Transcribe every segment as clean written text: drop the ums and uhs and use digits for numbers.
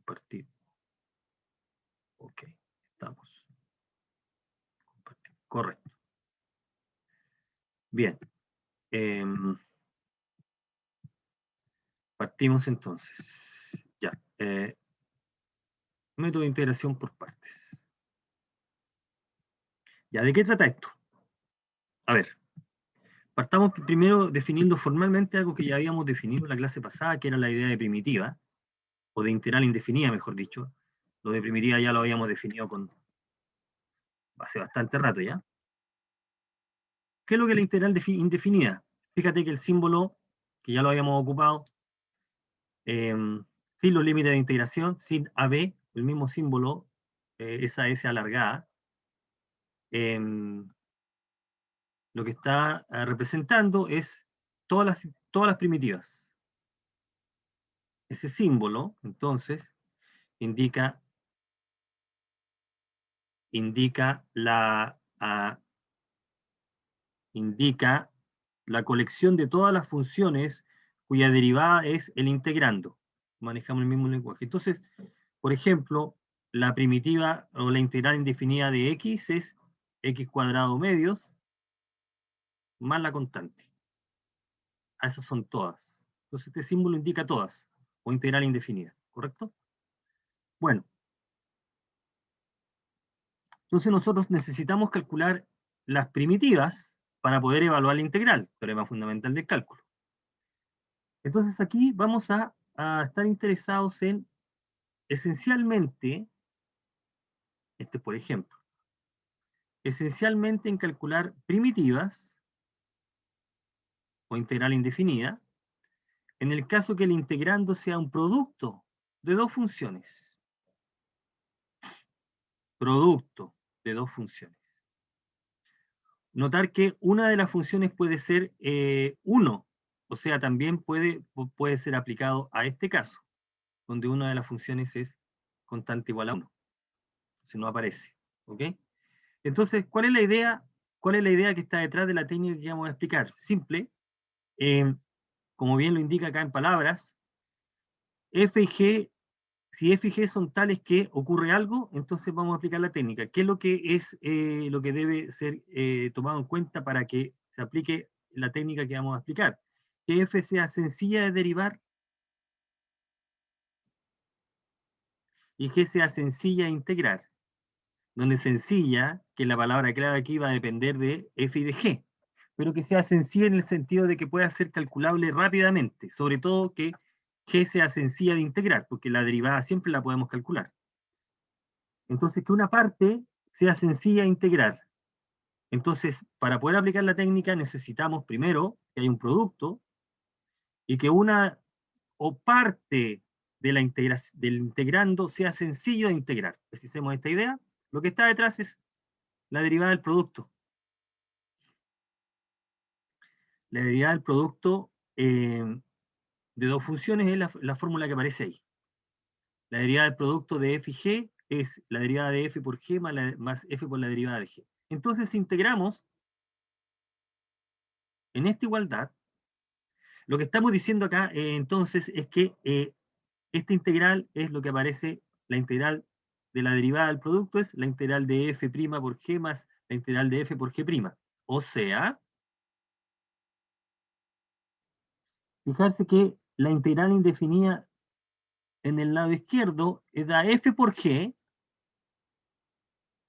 Compartir. Ok, estamos. Compartir. Correcto. Bien. Partimos entonces. Ya. Método de integración por partes. ¿Ya de qué trata esto? A ver. Partamos primero definiendo formalmente algo que ya habíamos definido en la clase pasada, que era la idea de primitiva, o de integral indefinida, mejor dicho. Lo de primitiva ya lo habíamos definido hace bastante rato ya. ¿Qué es lo que es la integral indefinida? Fíjate que el símbolo, que ya lo habíamos ocupado, sin los límites de integración, sin AB, el mismo símbolo, esa S alargada, lo que está representando es todas las primitivas. Ese símbolo, entonces, indica indica la colección de todas las funciones cuya derivada es el integrando. Manejamos el mismo lenguaje. Entonces, por ejemplo, la primitiva o la integral indefinida de x es x cuadrado medios más la constante. A esas son todas. Entonces, este símbolo indica todas, o integral indefinida, ¿correcto? Bueno, entonces nosotros necesitamos calcular las primitivas para poder evaluar la integral, teorema fundamental del cálculo. Entonces aquí vamos a estar interesados en, esencialmente, por ejemplo, esencialmente en calcular primitivas o integral indefinida, en el caso que el integrando sea un producto de dos funciones. Producto de dos funciones. Notar que una de las funciones puede ser 1, o sea, también puede ser aplicado a este caso, donde una de las funciones es constante igual a 1. Si no aparece. ¿Ok? Entonces, ¿cuál es la idea? ¿Cuál es la idea que está detrás de la técnica que vamos a explicar? Simple. Como bien lo indica acá en palabras, f y g, si f y g son tales que ocurre algo, entonces vamos a aplicar la técnica. ¿Qué es lo que lo que debe ser tomado en cuenta para que se aplique la técnica que vamos a explicar? Que f sea sencilla de derivar y g sea sencilla de integrar. Donde sencilla, que la palabra clave aquí va a depender de f y de g, pero que sea sencilla en el sentido de que pueda ser calculable rápidamente, sobre todo que g sea sencilla de integrar, porque la derivada siempre la podemos calcular. Entonces, que una parte sea sencilla de integrar. Entonces, para poder aplicar la técnica necesitamos primero que haya un producto y que una o parte de del integrando sea sencillo de integrar. Precisemos esta idea. Lo que está detrás es la derivada del producto. La derivada del producto de dos funciones es la fórmula que aparece ahí. La derivada del producto de f y g es la derivada de f por g más f por la derivada de g. Entonces, si integramos en esta igualdad, lo que estamos diciendo acá entonces es que esta integral es lo que aparece, la integral de la derivada del producto es la integral de f' por g más la integral de f por g'. O sea, fijarse que la integral indefinida en el lado izquierdo da f por g.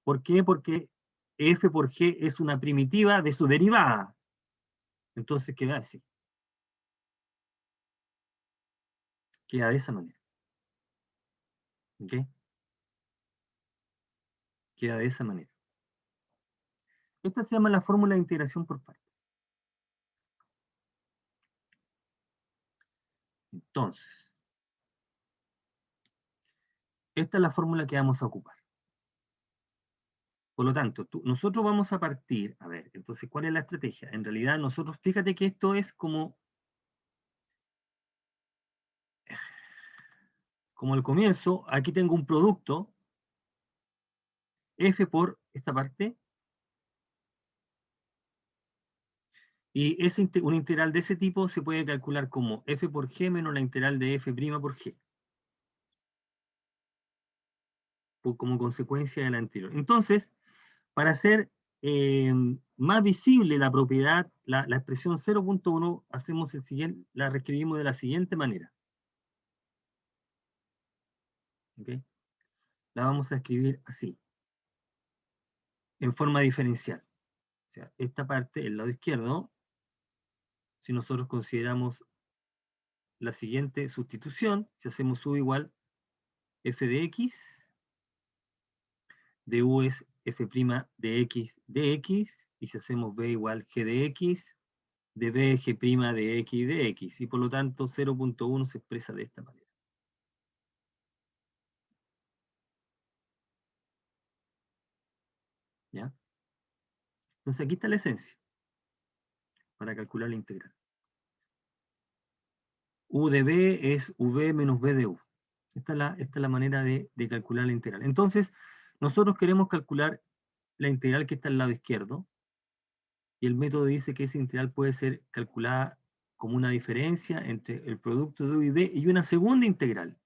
¿Por qué? Porque f por g es una primitiva de su derivada. Entonces queda así. Queda de esa manera. ¿Ok? Queda de esa manera. Esta se llama la fórmula de integración por partes. Entonces, esta es la fórmula que vamos a ocupar. Por lo tanto, nosotros vamos a partir, a ver, entonces, ¿cuál es la estrategia? En realidad, nosotros, fíjate que esto es como el comienzo. Aquí tengo un producto, f por esta parte, y una integral de ese tipo se puede calcular como f por g menos la integral de f' por g. como consecuencia de la anterior. Entonces, para hacer más visible la propiedad, la expresión 0.1, hacemos el siguiente, la reescribimos de la siguiente manera. ¿Okay? La vamos a escribir así, en forma diferencial. O sea, esta parte, el lado izquierdo, si nosotros consideramos la siguiente sustitución, si hacemos u igual f de x, de u es f' de x, y si hacemos b igual g de x, de b g' de x de x, y por lo tanto 0.1 se expresa de esta manera. ¿Ya? Entonces aquí está la esencia, para calcular la integral. U de b es v menos b de u. Esta es la manera de calcular la integral. Entonces, nosotros queremos calcular la integral que está al lado izquierdo, y el método dice que esa integral puede ser calculada como una diferencia entre el producto de u y b y una segunda integral.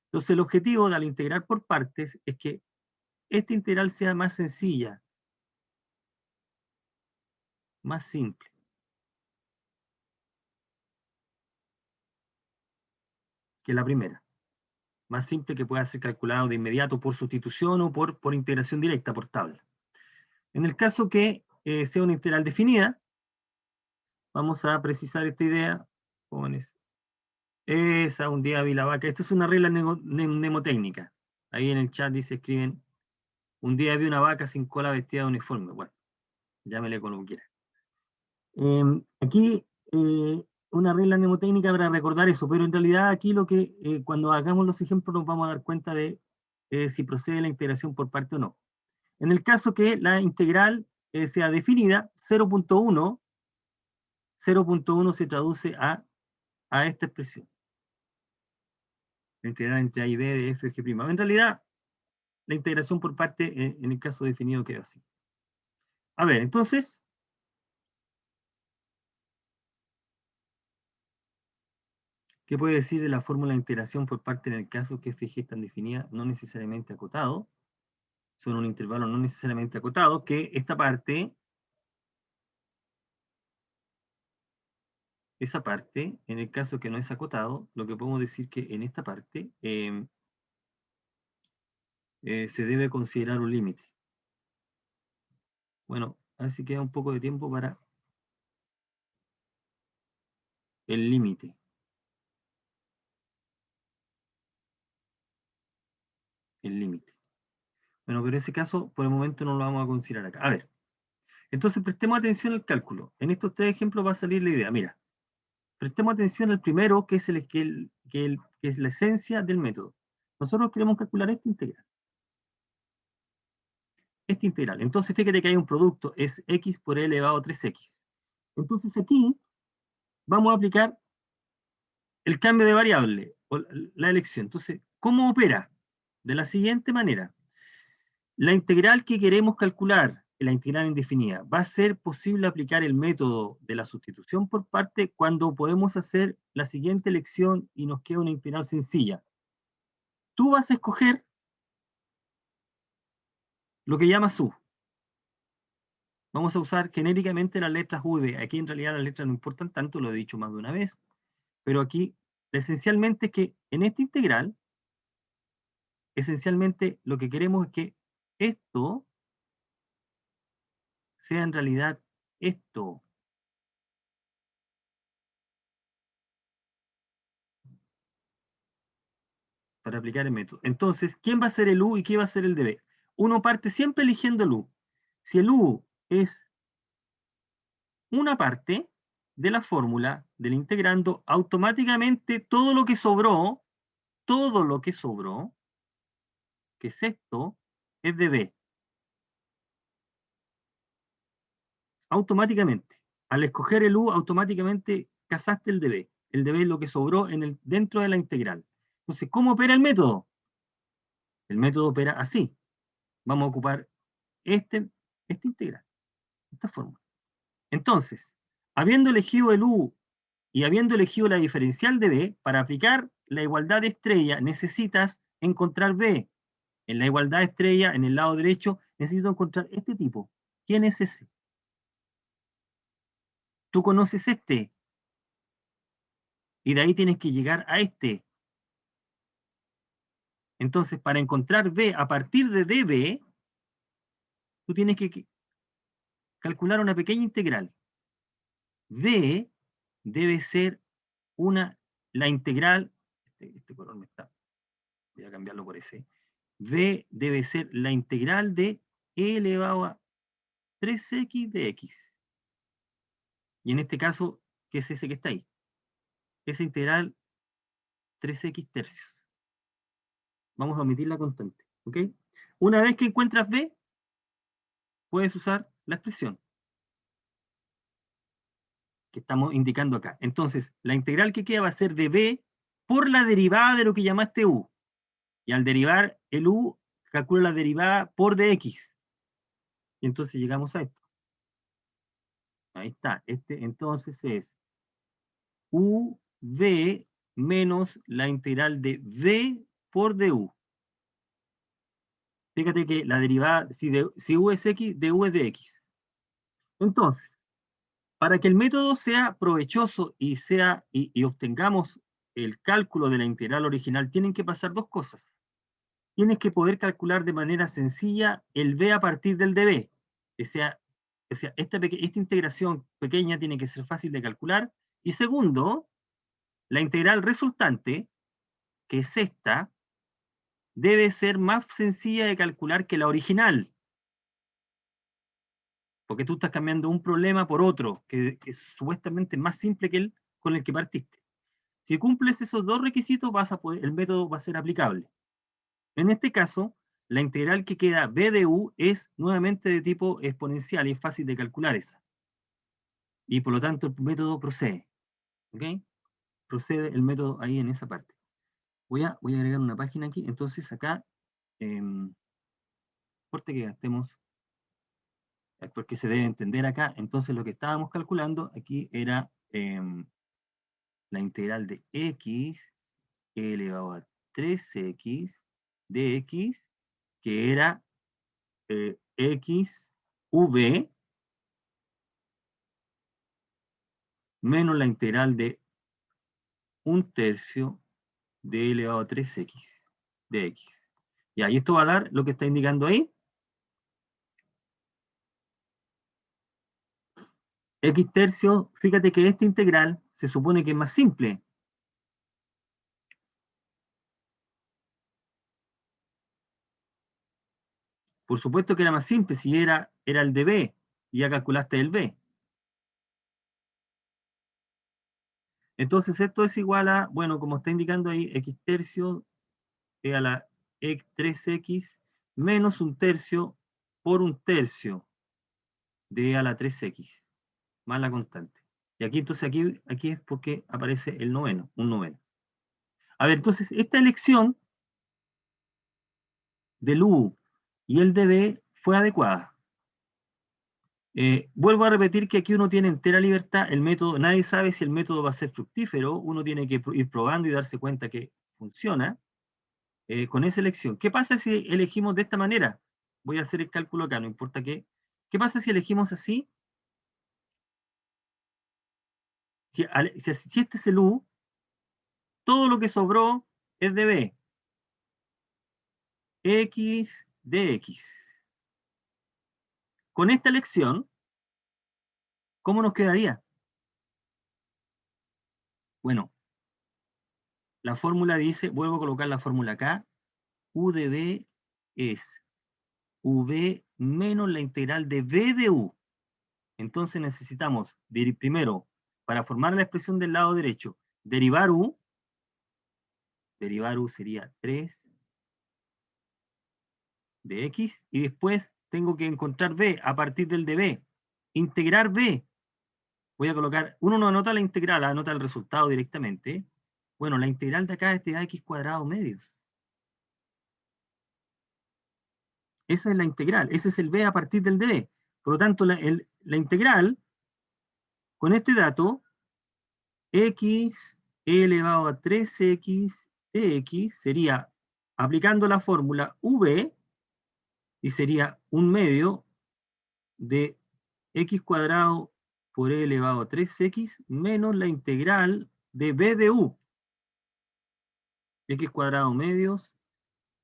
Entonces, el objetivo de al integrar por partes es que esta integral sea más sencilla, más simple. Que la primera. Más simple, que pueda ser calculado de inmediato por sustitución o por integración directa, por tabla. En el caso que sea una integral definida, vamos a precisar esta idea, jóvenes. Esa, un día vi la vaca. Esta es una regla mnemotécnica. Ahí en el chat dice, escriben, un día vi una vaca sin cola vestida de uniforme. Bueno, llámele como quiera. Aquí una regla mnemotécnica para recordar eso, pero en realidad aquí lo que, cuando hagamos los ejemplos nos vamos a dar cuenta de si procede la integración por parte o no. En el caso que la integral sea definida, 0.1 se traduce a esta expresión. La integral entre a y b de f g'. En realidad, la integración por parte, en el caso definido, queda así. A ver, entonces, ¿qué puede decir de la fórmula de integración por parte en el caso que f y g están definidas, no necesariamente acotado? Son un intervalo no necesariamente acotado, que esta parte, esa parte, en el caso que no es acotado, lo que podemos decir que en esta parte se debe considerar un límite. Bueno, a ver si queda un poco de tiempo para el límite. El límite. Bueno, pero en ese caso, por el momento no lo vamos a considerar acá. A ver, entonces prestemos atención al cálculo. En estos tres ejemplos va a salir la idea. Mira, prestemos atención al primero, que es, que es la esencia del método. Nosotros queremos calcular esta integral. Esta integral. Entonces, fíjate que hay un producto, es x por e elevado a 3x. Entonces aquí vamos a aplicar el cambio de variable, o la elección. Entonces, ¿cómo opera? De la siguiente manera. La integral que queremos calcular, la integral indefinida, va a ser posible aplicar el método de la sustitución por parte cuando podemos hacer la siguiente elección y nos queda una integral sencilla. Tú vas a escoger lo que llamas u. Vamos a usar genéricamente las letras u y b. Aquí en realidad las letras no importan tanto, lo he dicho más de una vez, pero aquí esencialmente es que en esta integral, esencialmente lo que queremos es que esto sea en realidad esto. Para aplicar el método. Entonces, ¿quién va a ser el u y quién va a ser el db? Uno parte siempre eligiendo el u. Si el u es una parte de la fórmula del integrando, automáticamente todo lo que sobró, que es esto, es db. Automáticamente. Al escoger el u, automáticamente casaste el db. El db es lo que sobró dentro de la integral. Entonces, ¿cómo opera el método? El método opera así. Vamos a ocupar esta integral, esta fórmula. Entonces, habiendo elegido el u y habiendo elegido la diferencial de b, para aplicar la igualdad de estrella necesitas encontrar b. En la igualdad estrella, en el lado derecho, necesito encontrar este tipo. ¿Quién es ese? Tú conoces este. Y de ahí tienes que llegar a este. Entonces, para encontrar B a partir de dB, tú tienes que calcular una pequeña integral. B debe ser la integral, este color me está, voy a cambiarlo por ese. B debe ser la integral de e elevado a 3x de x. Y en este caso, ¿qué es ese que está ahí? Esa integral 3x tercios. Vamos a omitir la constante, ¿ok? Una vez que encuentras B, puedes usar la expresión que estamos indicando acá. Entonces, la integral que queda va a ser de B por la derivada de lo que llamaste U. Y al derivar el U, calcula la derivada por dx. Y entonces llegamos a esto. Ahí está. Este entonces es UV menos la integral de V por du. Fíjate que la derivada, si U es X, du es de X. Entonces, para que el método sea provechoso y obtengamos el cálculo de la integral original, tienen que pasar dos cosas. Tienes que poder calcular de manera sencilla el b a partir del db. O sea, esta integración pequeña tiene que ser fácil de calcular. Y segundo, la integral resultante, que es esta, debe ser más sencilla de calcular que la original. Porque tú estás cambiando un problema por otro, que es supuestamente más simple que el con el que partiste. Si cumples esos dos requisitos, el método va a ser aplicable. En este caso, la integral que queda b de u es nuevamente de tipo exponencial y es fácil de calcular esa. Y por lo tanto el método procede. ¿Ok? Procede el método ahí en esa parte. Voy a agregar una página aquí. Entonces acá, importa que gastemos, porque se debe entender acá. Entonces lo que estábamos calculando aquí era la integral de x elevado a 3x de x, que era x v menos la integral de 1/3 de elevado a 3x de x. Y ahí esto va a dar lo que está indicando ahí. X tercio, fíjate que esta integral se supone que es más simple. Por supuesto que era más simple si era el de b, y ya calculaste el b. Entonces esto es igual a, bueno, como está indicando ahí, x tercio a la 3x menos 1/3 por 1/3 de a la 3x, más la constante. Y aquí entonces aquí es porque aparece el noveno, un noveno. A ver, entonces esta elección del u y el de b fue adecuada. Vuelvo a repetir que aquí uno tiene entera libertad, el método, nadie sabe si el método va a ser fructífero, uno tiene que ir probando y darse cuenta que funciona con esa elección. ¿Qué pasa si elegimos de esta manera? Voy a hacer el cálculo acá, no importa qué. ¿Qué pasa si elegimos así? Si este es el u, todo lo que sobró es de b. X de x. Con esta elección, ¿cómo nos quedaría? Bueno, la fórmula dice, vuelvo a colocar la fórmula acá, u de b es v menos la integral de b de u. Entonces necesitamos, primero, para formar la expresión del lado derecho, derivar u sería 3 de x, y después tengo que encontrar b a partir del de b. Integrar b. Voy a colocar, uno no anota la integral, anota el resultado directamente. Bueno, la integral de acá es de ax cuadrado medios. Esa es la integral, ese es el b a partir del db. Por lo tanto, la integral, con este dato, x elevado a 3x de x sería aplicando la fórmula v, y sería 1/2 de x cuadrado por e elevado a 3x menos la integral de b de u, x cuadrado medios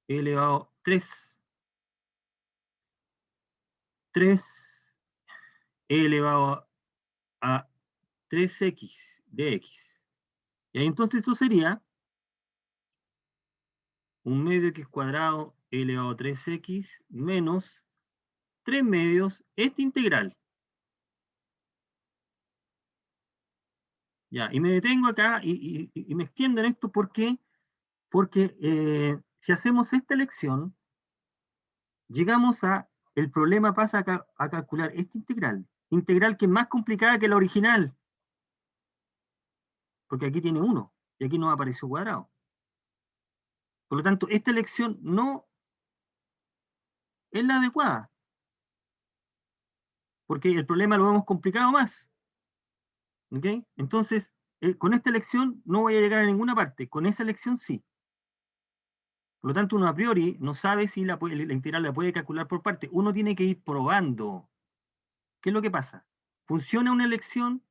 e elevado a 3 e elevado a 3x de x. Y entonces esto sería 1/2 x cuadrado elevado a 3x menos 3/2 esta integral. Ya, y me detengo acá y me extiendo en esto porque si hacemos esta elección, llegamos a, el problema pasa a calcular esta integral que es más complicada que la original, porque aquí tiene 1 y aquí no apareció cuadrado. Por lo tanto, esta elección no es la adecuada, porque el problema lo hemos complicado más. ¿Ok? Entonces, con esta elección no voy a llegar a ninguna parte, con esa elección sí. Por lo tanto, uno a priori no sabe si la integral la puede calcular por parte. Uno tiene que ir probando. ¿Qué es lo que pasa? ¿Funciona una elección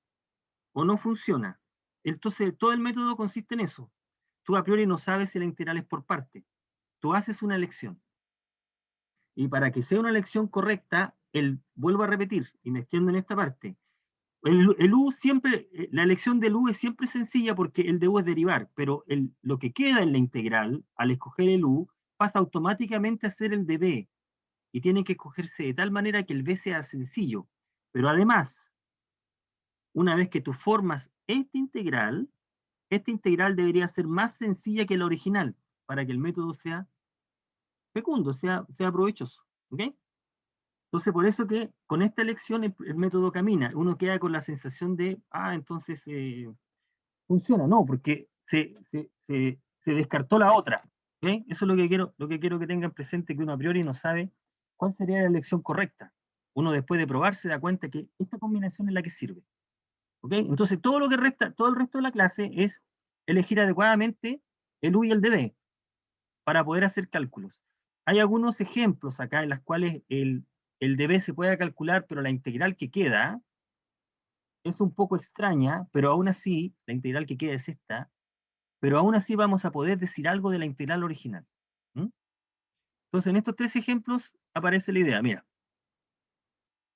o no funciona? Entonces, todo el método consiste en eso. Tú a priori no sabes si la integral es por parte. Tú haces una elección. Y para que sea una elección correcta, vuelvo a repetir, y me extiendo en esta parte, el U siempre, la elección del U es siempre sencilla porque el de U es derivar, pero lo que queda en la integral, al escoger el U, pasa automáticamente a ser el de B, y tiene que escogerse de tal manera que el B sea sencillo. Pero además, una vez que tú formas esta integral debería ser más sencilla que la original, para que el método sea fecundo, sea provechoso. ¿Ok? Entonces, por eso que con esta elección el método camina. Uno queda con la sensación de, entonces funciona. No, porque se descartó la otra. ¿Ok? Eso es lo que quiero que tengan presente, que uno a priori no sabe cuál sería la elección correcta. Uno después de probar se da cuenta que esta combinación es la que sirve. ¿Ok? Entonces, todo el resto de la clase es elegir adecuadamente el U y el DB para poder hacer cálculos. Hay algunos ejemplos acá en los cuales el DB se puede calcular, pero la integral que queda es un poco extraña, pero aún así, la integral que queda es esta, pero aún así vamos a poder decir algo de la integral original. ¿Mm? Entonces, en estos tres ejemplos aparece la idea. Mira,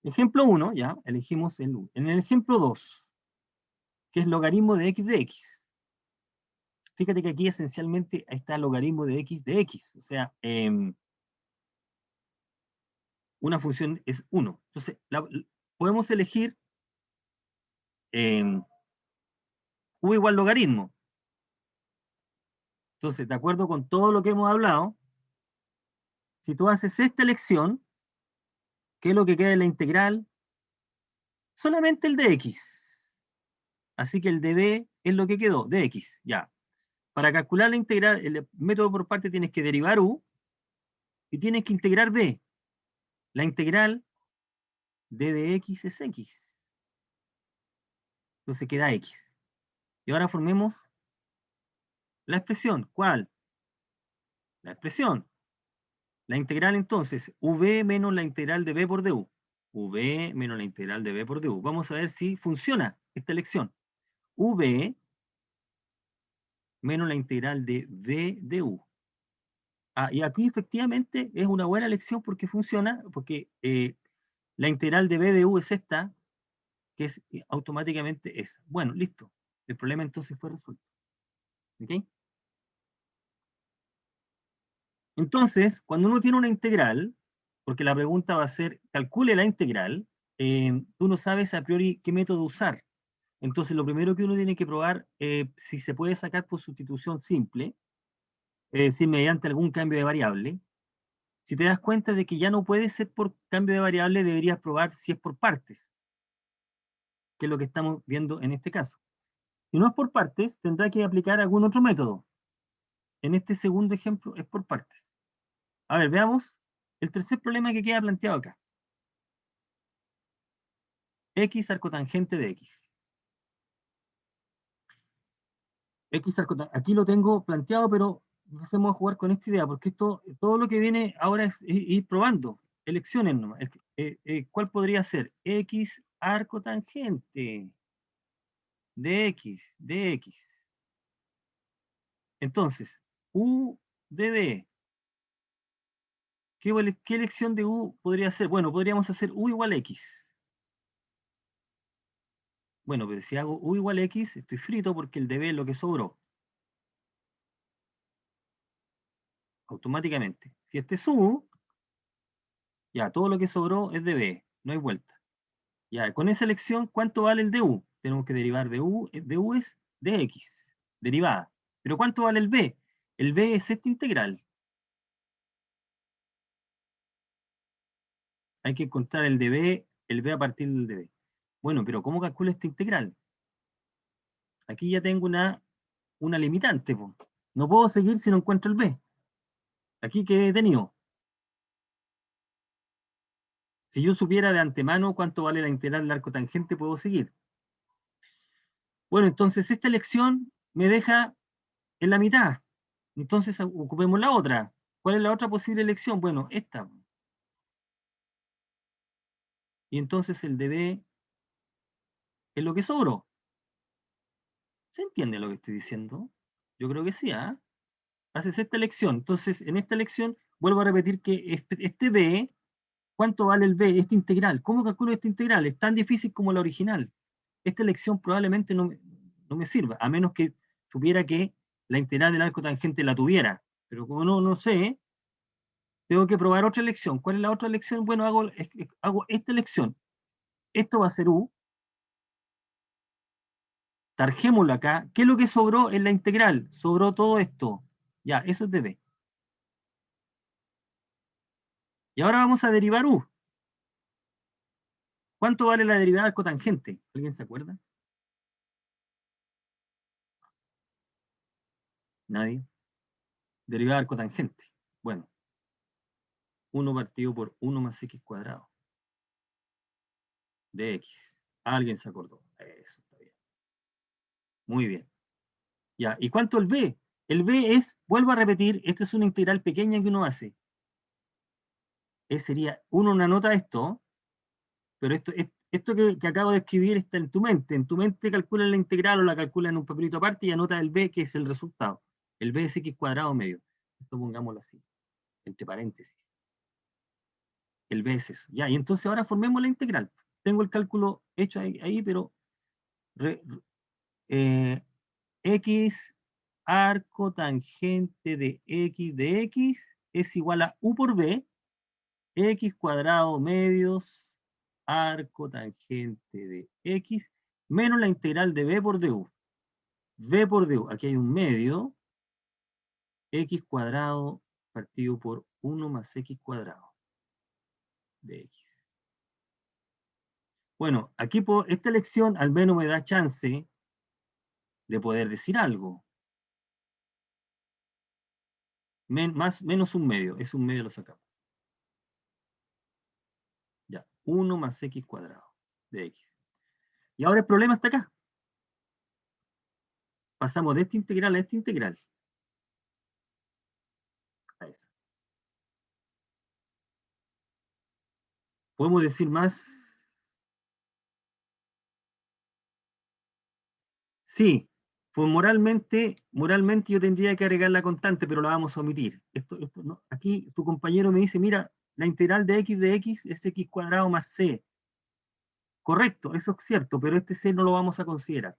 ejemplo 1, ya, elegimos el U. En el ejemplo 2, que es logaritmo de x, fíjate que aquí esencialmente está el logaritmo de x, o sea, una función es 1. Entonces, podemos elegir u igual logaritmo. Entonces, de acuerdo con todo lo que hemos hablado, si tú haces esta elección, ¿qué es lo que queda en la integral? Solamente el de x. Así que el de b es lo que quedó, de x, ya. Para calcular la integral, el método por parte tienes que derivar u y tienes que integrar b. La integral de x es x. Entonces queda x. Y ahora formemos la expresión. ¿Cuál? La expresión. La integral entonces, v menos la integral de b por du. V menos la integral de b por du. Vamos a ver si funciona esta elección. V menos la integral de b de u. Y aquí efectivamente es una buena elección porque funciona, porque la integral de b de u es esta, que es automáticamente esa. Bueno, listo. El problema entonces fue resuelto. ¿Ok? Entonces, cuando uno tiene una integral, porque la pregunta va a ser, calcule la integral, tú no sabes a priori qué método usar. Entonces, lo primero que uno tiene que probar, si se puede sacar por sustitución simple, es decir, mediante algún cambio de variable. Si te das cuenta de que ya no puede ser por cambio de variable, deberías probar si es por partes, que es lo que estamos viendo en este caso. Si no es por partes, tendrá que aplicar algún otro método. En este segundo ejemplo es por partes. A ver, veamos el tercer problema que queda planteado acá. X arcotangente de X. Aquí lo tengo planteado, pero empecemos a jugar con esta idea, porque esto, todo lo que viene ahora es ir probando, elecciones nomás. ¿Cuál podría ser? X arco tangente de X. Entonces, U de B. ¿Qué elección de U podría ser? Bueno, podríamos hacer U igual a X. Bueno, pero si hago U igual a X, estoy frito porque el de B es lo que sobró. Automáticamente. Si este es U, ya, todo lo que sobró es de B. No hay vuelta. Ya, con esa elección, ¿cuánto vale el de U? Tenemos que derivar de U es de X, derivada. Pero ¿cuánto vale el B? El B es esta integral. Hay que encontrar el B a partir del de B. Bueno, pero ¿cómo calculo esta integral? Aquí ya tengo una limitante, po. No puedo seguir si no encuentro el B. Aquí que he tenido. Si yo supiera de antemano cuánto vale la integral del arco tangente, puedo seguir. Bueno, entonces esta elección me deja en la mitad. Entonces ocupemos la otra. ¿Cuál es la otra posible elección? Bueno, esta. Y entonces el de B es lo que sobró. ¿Se entiende lo que estoy diciendo? Yo creo que sí, ¿ah? Haces esta elección. Entonces, en esta elección, vuelvo a repetir que este B, ¿cuánto vale el B? Este integral. ¿Cómo calculo este integral? Es tan difícil como la original. Esta elección probablemente no me sirva, a menos que supiera que la integral del arco tangente la tuviera. Pero como no sé, tengo que probar otra elección. ¿Cuál es la otra elección? Bueno, hago esta elección. Esto va a ser U. Tarjémoslo acá. ¿Qué es lo que sobró en la integral? Sobró todo esto. Ya, eso es de B. Y ahora vamos a derivar U. ¿Cuánto vale la derivada del cotangente? ¿Alguien se acuerda? Nadie. Derivada del cotangente. Bueno, 1 partido por 1 más x cuadrado de x. Alguien se acordó. Eso está bien. Muy bien. Ya, ¿y cuánto el b? El b es, vuelvo a repetir, esta es una integral pequeña que uno hace. Sería, uno no anota esto, pero esto que acabo de escribir está en tu mente. En tu mente calcula la integral o la calcula en un papelito aparte y anota el b, que es el resultado. El b es x cuadrado medio. Esto pongámoslo así, entre paréntesis. El b es eso. Ya, y entonces ahora formemos la integral. Tengo el cálculo hecho ahí pero eh, x arco tangente de x es igual a u por b, x cuadrado medios arco tangente de x menos la integral de b por du. B por du, aquí hay un medio, x cuadrado partido por 1 más x cuadrado de x. Bueno, aquí esta elección al menos me da chance de poder decir algo. Menos un medio, es un medio lo sacamos. Ya, 1 más x cuadrado de x. Y ahora el problema está acá. Pasamos de esta integral a esta integral. A esa. Podemos decir más. Sí, pues moralmente yo tendría que agregar la constante, pero la vamos a omitir. No. Aquí tu compañero me dice, mira, la integral de x es x cuadrado más c. Correcto, eso es cierto, pero este c no lo vamos a considerar.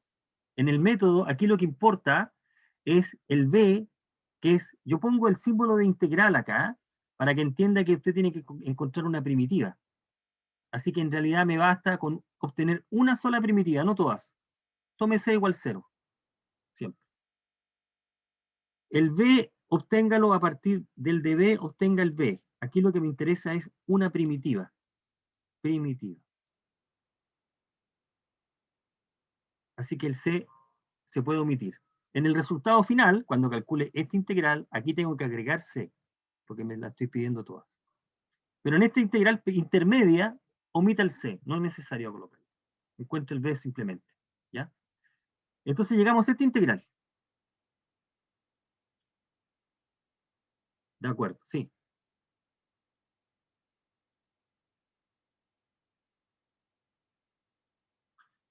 En el método, aquí lo que importa es el b, que es, yo pongo el símbolo de integral acá, para que entienda que usted tiene que encontrar una primitiva. Así que en realidad me basta con obtener una sola primitiva, no todas. Tome c igual 0, siempre. El b, obténgalo a partir del de b, obtenga el b. Aquí lo que me interesa es una primitiva. Primitiva. Así que el c se puede omitir. En el resultado final, cuando calcule esta integral, aquí tengo que agregar c, porque me la estoy pidiendo todas. Pero en esta integral intermedia, omita el c, no es necesario colocarlo. Encuentro el b simplemente. ¿Ya? Entonces llegamos a esta integral. De acuerdo, sí.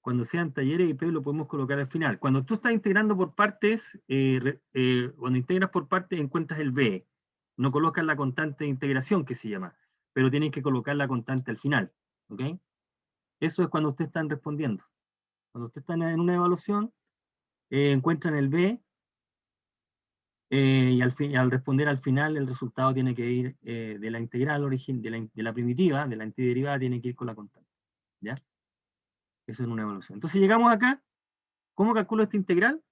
Cuando sean talleres y IP lo podemos colocar al final. Cuando tú estás integrando por partes, cuando integras por partes encuentras el B. No colocas la constante de integración que se llama, pero tienes que colocar la constante al final. ¿Ok? Eso es cuando ustedes están respondiendo. Cuando ustedes están en una evaluación, encuentran el B y al responder al final el resultado tiene que ir de la integral origen, de la primitiva, de la antiderivada, tiene que ir con la constante. ¿Ya? Eso es una evaluación. Entonces llegamos acá. ¿Cómo calculo esta integral?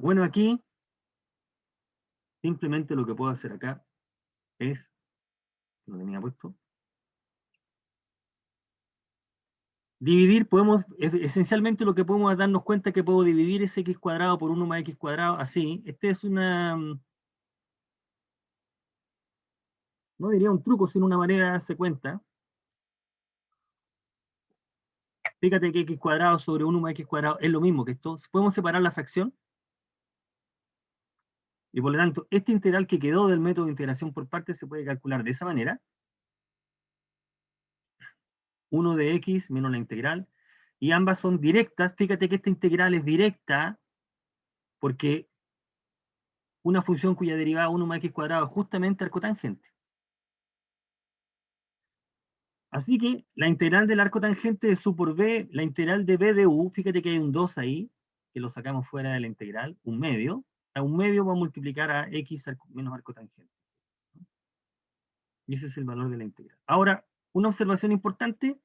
Bueno, aquí simplemente lo que puedo hacer acá es, lo tenía puesto, dividir, esencialmente lo que podemos darnos cuenta es que puedo dividir ese x cuadrado por 1 más x cuadrado, así. Este es una, no diría un truco, sino una manera de darse cuenta. Fíjate que x cuadrado sobre 1 más x cuadrado es lo mismo que esto. Podemos separar la fracción. Y por lo tanto, este integral que quedó del método de integración por partes se puede calcular de esa manera. 1 de x menos la integral. Y ambas son directas. Fíjate que esta integral es directa porque una función cuya derivada 1 más x cuadrado es justamente arcotangente. Así que la integral del arco tangente de su por b, la integral de b de u, fíjate que hay un 2 ahí, que lo sacamos fuera de la integral, un medio. A un medio va a multiplicar a x menos arco tangente. Y ese es el valor de la integral. Ahora, una observación importante,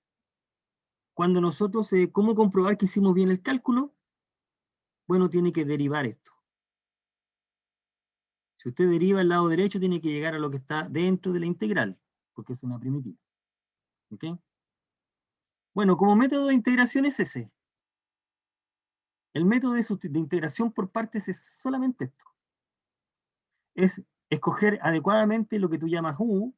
cuando nosotros, ¿cómo comprobar que hicimos bien el cálculo? Bueno, tiene que derivar esto. Si usted deriva el lado derecho, tiene que llegar a lo que está dentro de la integral, porque es una primitiva. ¿Ok? Bueno, como método de integración es ese. El método de integración por partes es solamente esto. Es escoger adecuadamente lo que tú llamas U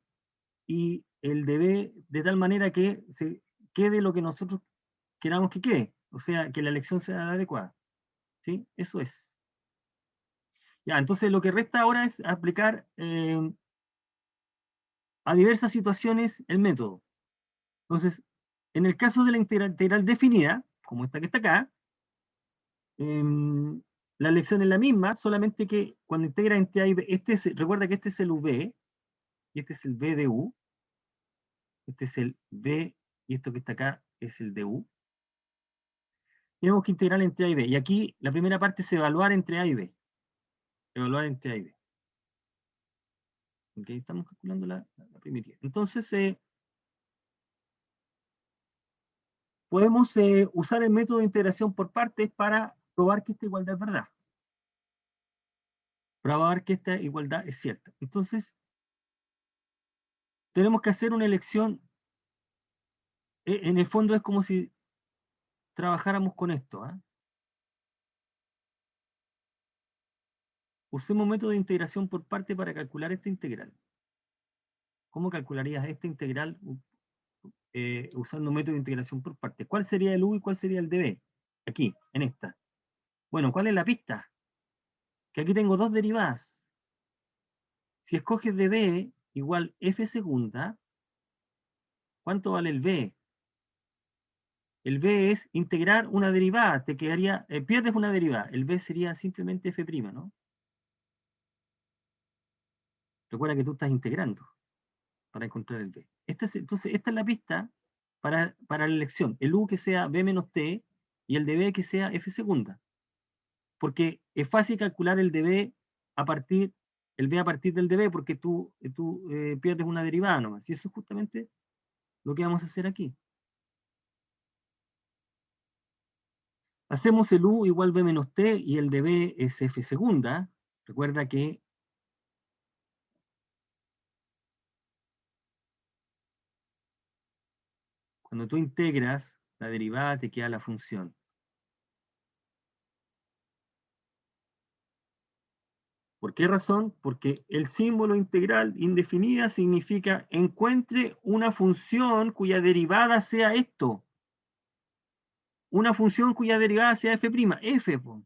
y el de B de tal manera que se quede lo que nosotros queramos que quede. O sea, que la elección sea la adecuada. ¿Sí? Eso es. Ya, entonces lo que resta ahora es aplicar a diversas situaciones el método. Entonces, en el caso de la integral definida, como esta que está acá, la elección es la misma, solamente que cuando integra entre A y B, recuerda que este es el V, y este es el B de U, este es el B, y esto que está acá es el de U. Tenemos que integrar entre A y B, y aquí la primera parte es evaluar entre A y B. Evaluar entre A y B. ¿Ok? Estamos calculando la primitiva. Entonces, podemos usar el método de integración por partes para probar que esta igualdad es verdad. Probar que esta igualdad es cierta. Entonces, tenemos que hacer una elección. En el fondo es como si trabajáramos con esto. Usemos método de integración por parte para calcular esta integral. ¿Cómo calcularías esta integral usando método de integración por parte? ¿Cuál sería el u y cuál sería el db? Aquí, en esta. Bueno, ¿cuál es la pista? Que aquí tengo dos derivadas. Si escoges db igual f segunda, ¿cuánto vale el b? El b es integrar una derivada, te quedaría, pierdes una derivada, el b sería simplemente f', ¿no? Recuerda que tú estás integrando para encontrar el b. Entonces, esta es la pista para la elección. El u que sea b menos t y el de b que sea f segunda. Porque es fácil calcular el de b a partir, el b a partir del de b porque tú pierdes una derivada nomás. Y eso es justamente lo que vamos a hacer aquí. Hacemos el u igual b menos t y el de b es f segunda. Recuerda que cuando tú integras la derivada te queda la función. ¿Por qué razón? Porque el símbolo integral indefinida significa encuentre una función cuya derivada sea esto. Una función cuya derivada sea f'. F, po.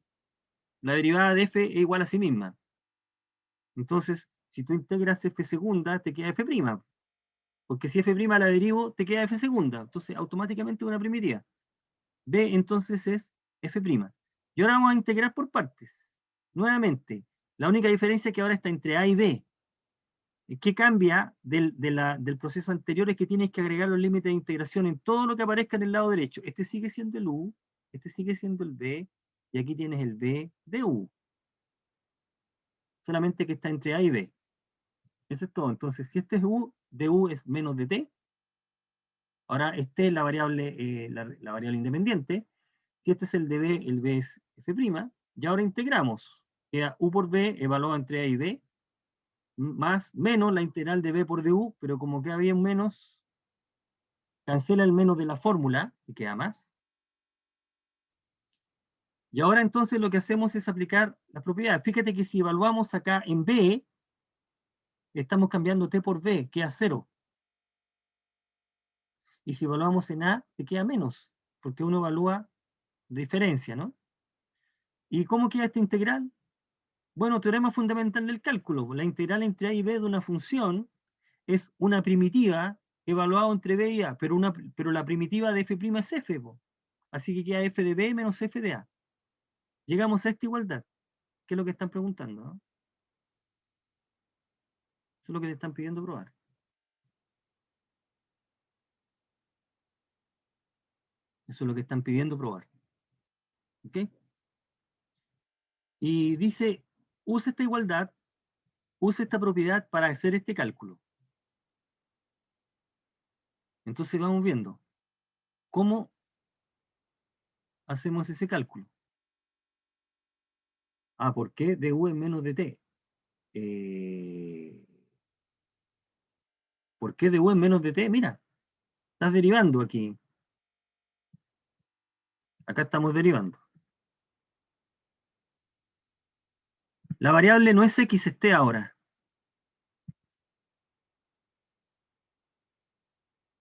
La derivada de f es igual a sí misma. Entonces, si tú integras f segunda, te queda f'. Porque si f' la derivo, te queda f segunda. Entonces, automáticamente una primitiva. B entonces es f'. Y ahora vamos a integrar por partes. Nuevamente, la única diferencia es que ahora está entre A y B. ¿Qué cambia del proceso anterior? Es que tienes que agregar los límites de integración en todo lo que aparezca en el lado derecho. Este sigue siendo el U, este sigue siendo el B, y aquí tienes el B de U. Solamente que está entre A y B. Eso es todo. Entonces, si este es U, de U es menos de T. Ahora, este es la variable, la variable independiente. Si este es el de B, el B es f'. Y ahora integramos. Queda U por B evaluado entre A y B, más menos la integral de B por du, pero como queda bien menos, cancela el menos de la fórmula y queda más. Y ahora entonces lo que hacemos es aplicar las propiedades. Fíjate que si evaluamos acá en B, estamos cambiando T por B, queda 0. Y si evaluamos en A, te queda menos, porque uno evalúa diferencia, ¿no? ¿Y cómo queda esta integral? Bueno, teorema fundamental del cálculo. La integral entre A y B de una función es una primitiva evaluada entre B y A, pero la primitiva de f' es f, po. Así que queda f de B menos f de A. Llegamos a esta igualdad, que es lo que están preguntando, ¿no? Eso es lo que te están pidiendo probar. Eso es lo que están pidiendo probar. ¿Ok? Y dice, use esta igualdad, use esta propiedad para hacer este cálculo. Entonces vamos viendo cómo hacemos ese cálculo. Ah, ¿por qué du es menos de t? ¿Por qué du es menos de t? Mira, estás derivando aquí. Acá estamos derivando. La variable no es x, es t ahora.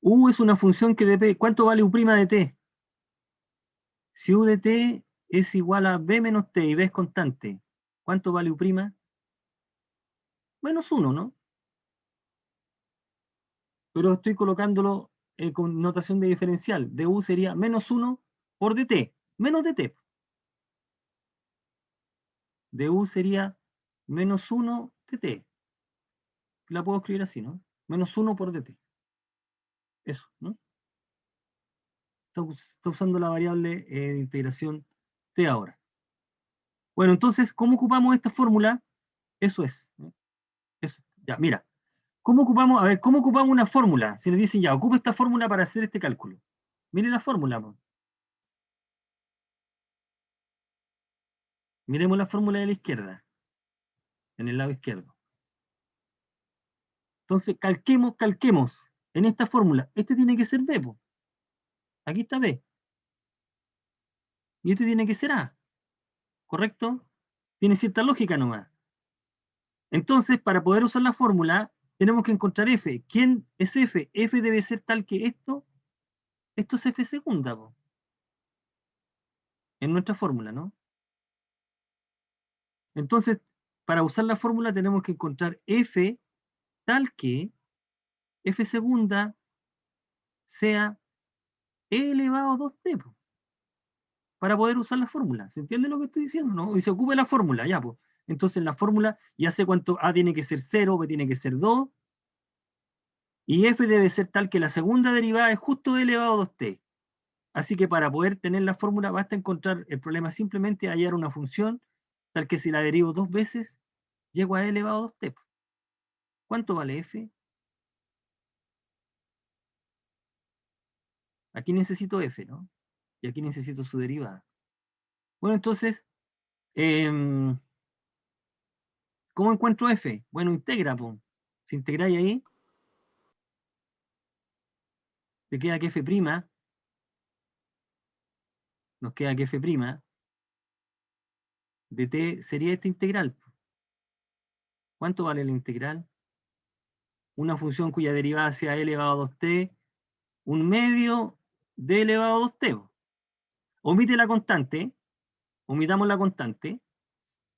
U es una función que depende. ¿Cuánto vale u' de t? Si u de t es igual a b menos t y b es constante, ¿cuánto vale u'? Menos 1, ¿no? Pero estoy colocándolo con notación de diferencial. Du sería menos 1 por dt, menos dt. Du sería menos 1 dt. La puedo escribir así, ¿no? Menos 1 por dt. Eso, ¿no? Está usando la variable de integración t ahora. Bueno, entonces, ¿cómo ocupamos esta fórmula? Eso es, ¿no? Eso, ya, mira. ¿Cómo ocupamos? A ver, ¿cómo ocupamos una fórmula? Si nos dicen ya, ocupa esta fórmula para hacer este cálculo. Miren la fórmula, po. Miremos la fórmula de la izquierda, en el lado izquierdo. Entonces, calquemos en esta fórmula. Este tiene que ser B, po. Aquí está B. Y este tiene que ser A. ¿Correcto? Tiene cierta lógica nomás. Entonces, para poder usar la fórmula, tenemos que encontrar F. ¿Quién es F? F debe ser tal que esto es F segunda, po, en nuestra fórmula, ¿no? Entonces, para usar la fórmula tenemos que encontrar F tal que F segunda sea E elevado a 2t, po, para poder usar la fórmula. ¿Se entiende lo que estoy diciendo? ¿No? Y se ocupa la fórmula, ya, pues. Entonces la fórmula ya sé cuánto A tiene que ser 0, B tiene que ser 2, y F debe ser tal que la segunda derivada es justo E elevado a 2t. Así que para poder tener la fórmula basta encontrar el problema simplemente hallar una función tal que si la derivo 2 veces, llego a E elevado a 2t. ¿Cuánto vale F? Aquí necesito F, ¿no? Y aquí necesito su derivada. Bueno, entonces, ¿cómo encuentro F? Bueno, integra, pues. Si integráis ahí, te queda que F', nos queda que F' de t sería esta integral. ¿Cuánto vale la integral? Una función cuya derivada sea e elevado a 2t, un medio de elevado a 2t. Omite la constante, omitamos la constante,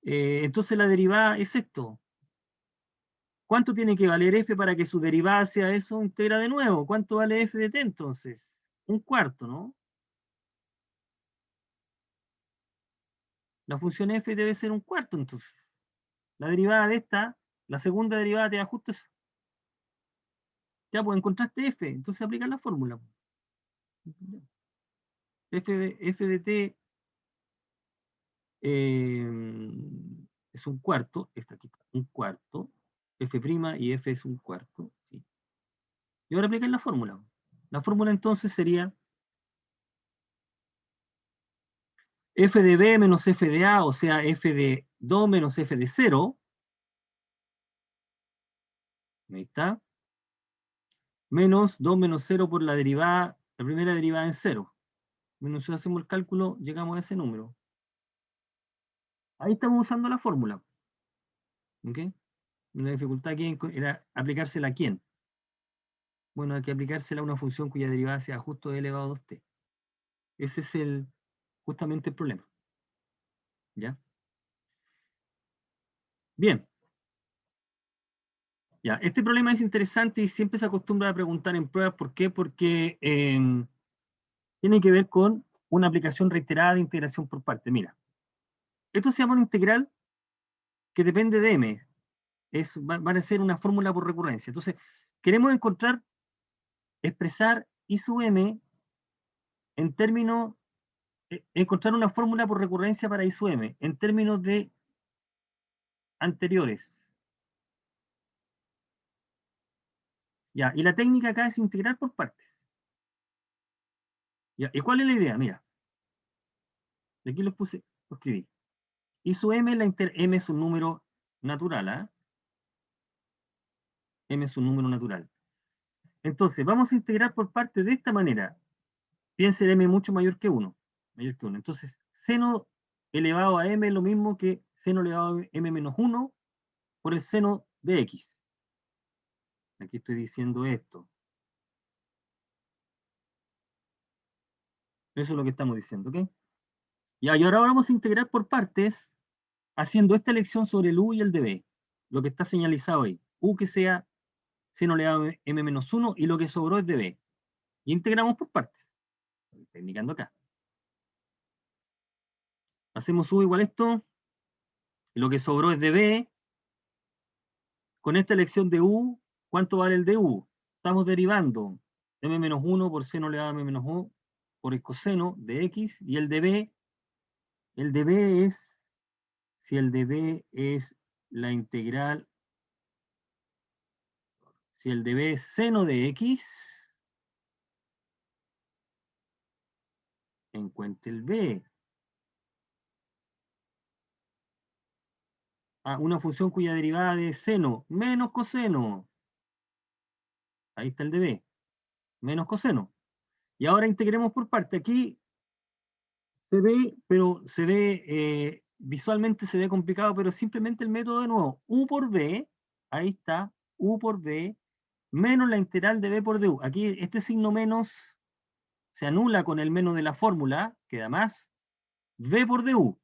Entonces la derivada es esto. ¿Cuánto tiene que valer f para que su derivada sea eso? Integra de nuevo. ¿Cuánto vale f de t entonces? Un cuarto, ¿no? La función f debe ser un cuarto, entonces. La derivada de esta, la segunda derivada te da justo eso. Ya, pues encontraste f, entonces aplica la fórmula. F de t es un cuarto, esta aquí, un cuarto, f' y f es un cuarto. ¿Sí? Y ahora aplica la fórmula. La fórmula entonces sería f de b menos f de a, o sea, f de 2 menos f de 0. Ahí está. Menos 2 menos 0 por la derivada, la primera derivada en 0. Menos si hacemos el cálculo, llegamos a ese número. Ahí estamos usando la fórmula. ¿Ok? La dificultad aquí era aplicársela a quién. Bueno, hay que aplicársela a una función cuya derivada sea justo de elevado a 2t. Ese es justamente el problema. ¿Ya? Bien. Ya, este problema es interesante y siempre se acostumbra a preguntar en pruebas. ¿Por qué? Porque tiene que ver con una aplicación reiterada de integración por parte. Mira, esto se llama una integral que depende de m. Van a ser una fórmula por recurrencia. Entonces, queremos expresar I sub m en términos, encontrar una fórmula por recurrencia para I sub m en términos de anteriores. Ya, y la técnica acá es integrar por partes. Ya, ¿y cuál es la idea? Mira, de aquí lo escribí. I sub m, m es un número natural, ¿ah? M es un número natural. Entonces, vamos a integrar por partes de esta manera. Piense m mucho mayor que 1. Mayor que 1. Entonces, seno elevado a m es lo mismo que seno elevado a m menos 1 por el seno de x. Aquí estoy diciendo esto. Eso es lo que estamos diciendo, ¿ok? Y ahora vamos a integrar por partes haciendo esta elección sobre el u y el db. Lo que está señalizado ahí. U que sea seno elevado a m menos 1 y lo que sobró es db. Y integramos por partes. Lo estoy indicando acá. Hacemos u igual a esto. Y lo que sobró es db. Con esta elección de u, ¿cuánto vale el de u? Estamos derivando m menos 1 por seno elevado a m menos 1 por el coseno de x, y el de b es, si el de b es la integral, si el de b es seno de x, encuentre el b. Una función cuya derivada es seno menos coseno. Ahí está el de b, menos coseno. Y ahora integremos por parte. Aquí se ve, pero se ve, visualmente se ve complicado, pero simplemente el método de nuevo, u por b, ahí está, u por b, menos la integral de b por du. Aquí este signo menos se anula con el menos de la fórmula, queda más, b por du,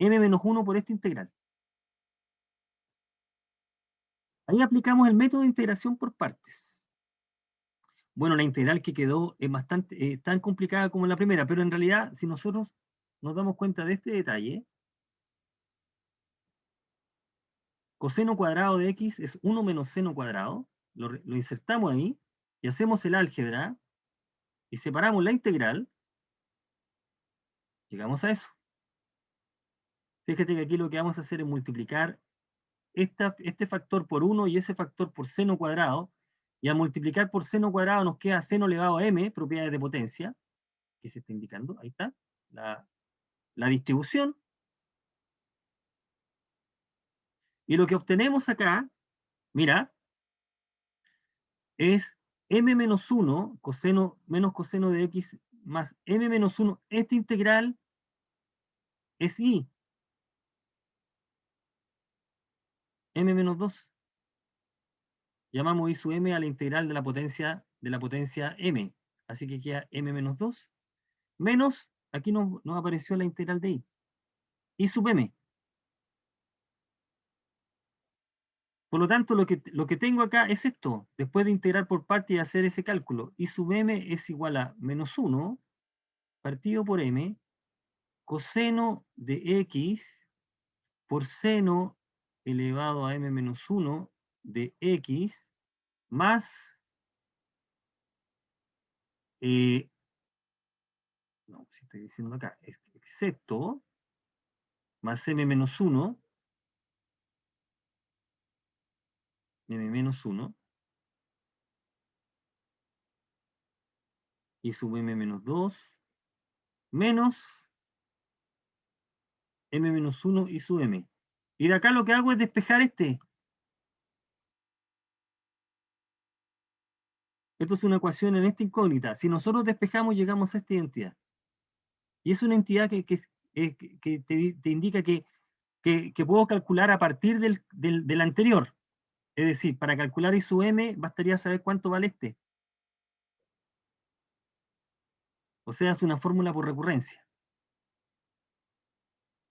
m menos 1 por esta integral. Ahí aplicamos el método de integración por partes. Bueno, la integral que quedó es bastante, tan complicada como la primera, pero en realidad, si nosotros nos damos cuenta de este detalle, coseno cuadrado de x es 1 menos seno cuadrado, lo insertamos ahí, y hacemos el álgebra, y separamos la integral, llegamos a eso. Fíjate que aquí lo que vamos a hacer es multiplicar este factor por 1 y ese factor por seno cuadrado, y al multiplicar por seno cuadrado nos queda seno elevado a m, propiedades de potencia, que se está indicando, ahí está, la distribución, y lo que obtenemos acá, mira, es m menos 1, coseno menos coseno de x, más m menos 1, esta integral es i, m menos 2. Llamamos i sub m a la integral de la potencia m. Así que queda m menos 2, menos, aquí nos apareció la integral de i sub m. Por lo tanto, lo que tengo acá es esto. Después de integrar por parte y hacer ese cálculo, y sub m es igual a menos 1 partido por m, coseno de x por seno elevado a m menos 1 de x más, no, si estoy diciendo acá, excepto, más m menos 1, m menos 1, y sub m menos 2, menos m menos 1 y sub m. Y de acá lo que hago es despejar este. Esto es una ecuación en esta incógnita. Si nosotros despejamos, llegamos a esta identidad. Y es una entidad que te indica que puedo calcular a partir del anterior. Es decir, para calcular I sub m, bastaría saber cuánto vale este. O sea, es una fórmula por recurrencia.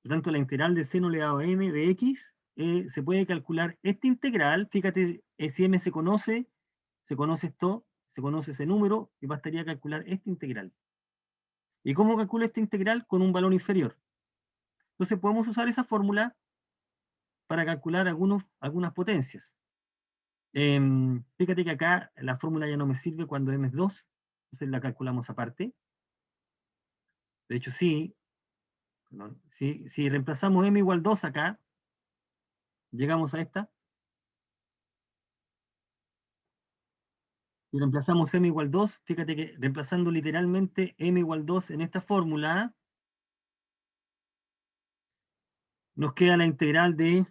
Por lo tanto, la integral de seno elevado a m de x, se puede calcular esta integral. Fíjate, si m se conoce esto, se conoce ese número, y bastaría calcular esta integral. ¿Y cómo calculo esta integral? Con un valor inferior. Entonces podemos usar esa fórmula para calcular algunas potencias. Fíjate que acá la fórmula ya no me sirve cuando m es 2, entonces la calculamos aparte. De hecho, sí, perdón, si reemplazamos m igual 2 acá, llegamos a esta. Si reemplazamos m igual 2, fíjate que reemplazando literalmente m igual 2 en esta fórmula, nos queda la integral de...